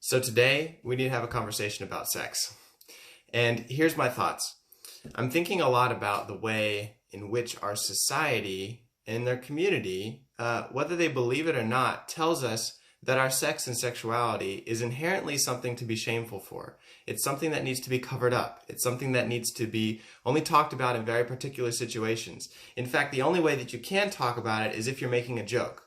So today we need to have a conversation about sex. And here's my thoughts. I'm thinking a lot about the way in which our society and their community, whether they believe it or not, tells us that our sex and sexuality is inherently something to be shameful for. It's something that needs to be covered up. It's something that needs to be only talked about in very particular situations. In fact, the only way that you can talk about it is if you're making a joke.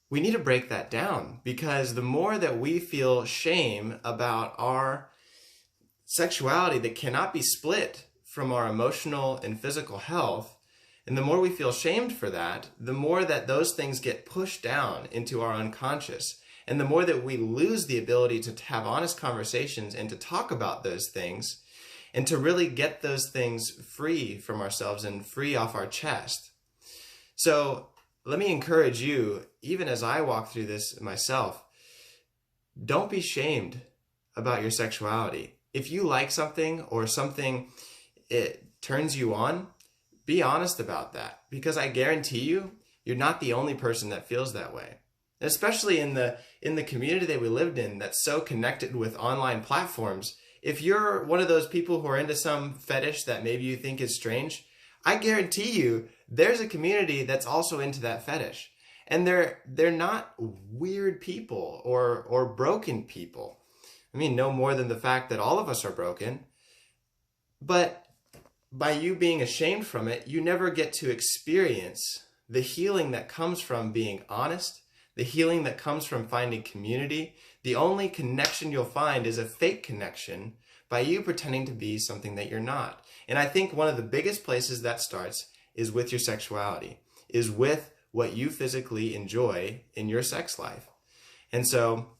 We need to break that down, because the more that we feel shame about our sexuality that cannot be split from our emotional and physical health, and the more we feel shamed for that, the more that those things get pushed down into our unconscious, and the more that we lose the ability to have honest conversations and to talk about those things and to really get those things free from ourselves and free off our chest. So let me encourage you, even as I walk through this myself, don't be shamed about your sexuality. If you like something or something it turns you on, be honest about that, because I guarantee you, you're not the only person that feels that way. And especially in the community that we lived in that's so connected with online platforms, if you're one of those people who are into some fetish that maybe you think is strange, I guarantee you there's a community that's also into that fetish. And they're not weird people or broken people. I mean, no more than the fact that all of us are broken. But by you being ashamed from it, you never get to experience the healing that comes from being honest, the healing that comes from finding community. The only connection you'll find is a fake connection by you pretending to be something that you're not. And I think one of the biggest places that starts is with your sexuality, is with what you physically enjoy in your sex life. And so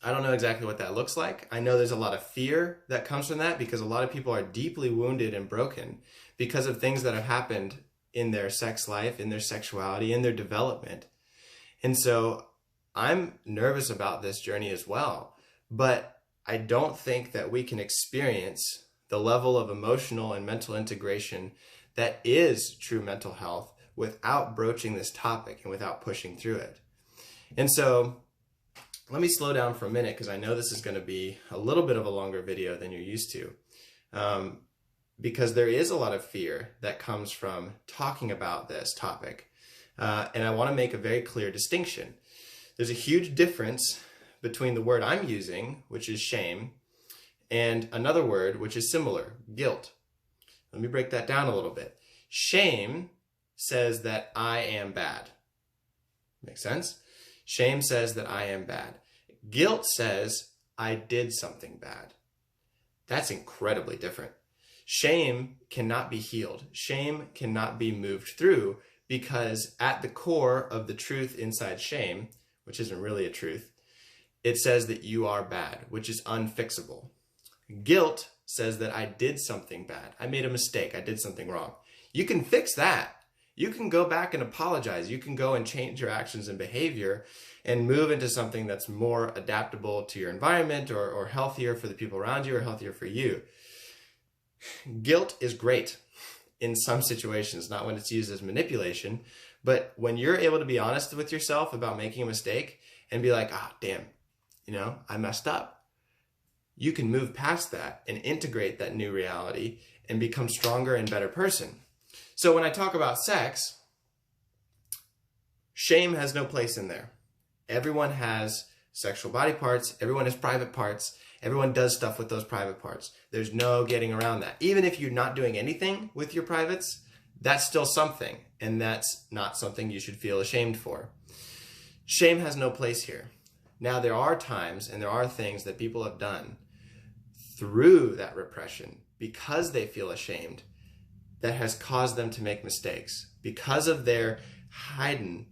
I don't know exactly what that looks like. I know there's a lot of fear that comes from that, because a lot of people are deeply wounded and broken because of things that have happened in their sex life, in their sexuality, in their development. And so I'm nervous about this journey as well, but I don't think that we can experience the level of emotional and mental integration that is true mental health without broaching this topic and without pushing through it. And so let me slow down for a minute, because I know this is going to be a little bit of a longer video than you're used to, because there is a lot of fear that comes from talking about this topic. And I want to make a very clear distinction. There's a huge difference between the word I'm using, which is shame, and another word, which is similar, guilt. Let me break that down a little bit. Shame says that I am bad. Make sense? Shame says that I am bad. Guilt says I did something bad. That's incredibly different. Shame cannot be healed. Shame cannot be moved through, because at the core of the truth inside shame, which isn't really a truth, it says that you are bad, which is unfixable. Guilt says that I did something bad. I made a mistake. I did something wrong. You can fix that. You can go back and apologize. You can go and change your actions and behavior and move into something that's more adaptable to your environment, or healthier for the people around you, or healthier for you. Guilt is great in some situations, not when it's used as manipulation, but when you're able to be honest with yourself about making a mistake and be like, damn, I messed up. You can move past that and integrate that new reality and become stronger and better person. So when I talk about sex, shame has no place in there. Everyone has sexual body parts. Everyone has private parts. Everyone does stuff with those private parts. There's no getting around that. Even if you're not doing anything with your privates, that's still something, and that's not something you should feel ashamed for. Shame has no place here. Now, there are times and there are things that people have done through that repression, because they feel ashamed, that has caused them to make mistakes. Because of their hiding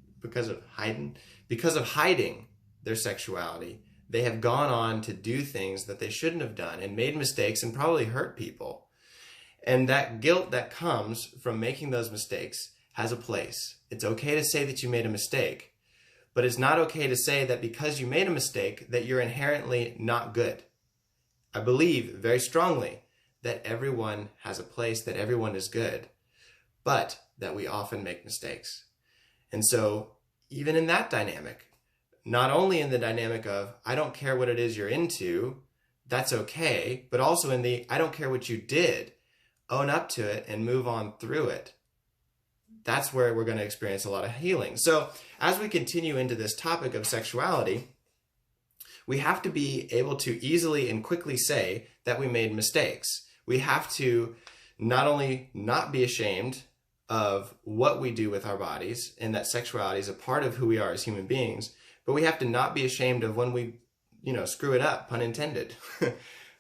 their sexuality, they have gone on to do things that they shouldn't have done and made mistakes and probably hurt people. And that guilt that comes from making those mistakes has a place. It's okay to say that you made a mistake, but it's not okay to say that because you made a mistake that you're inherently not good. I believe very strongly that everyone has a place, that everyone is good, but that we often make mistakes. And so even in that dynamic, not only in the dynamic of, I don't care what it is you're into, that's okay, but also in the, I don't care what you did, own up to it and move on through it. That's where we're going to experience a lot of healing. So as we continue into this topic of sexuality, we have to be able to easily and quickly say that we made mistakes. We have to not only not be ashamed of what we do with our bodies, and that sexuality is a part of who we are as human beings, but we have to not be ashamed of when we, screw it up, pun intended.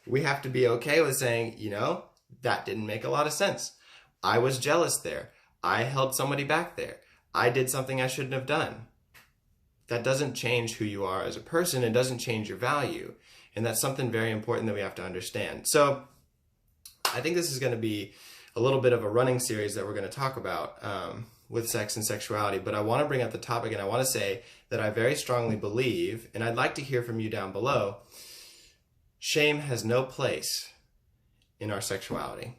We have to be okay with saying, that didn't make a lot of sense. I was jealous there. I held somebody back there. I did something I shouldn't have done. That doesn't change who you are as a person. It doesn't change your value. And that's something very important that we have to understand. So I think this is going to be a little bit of a running series that we're going to talk about with sex and sexuality. But I want to bring up the topic, and I want to say that I very strongly believe, and I'd like to hear from you down below, shame has no place in our sexuality.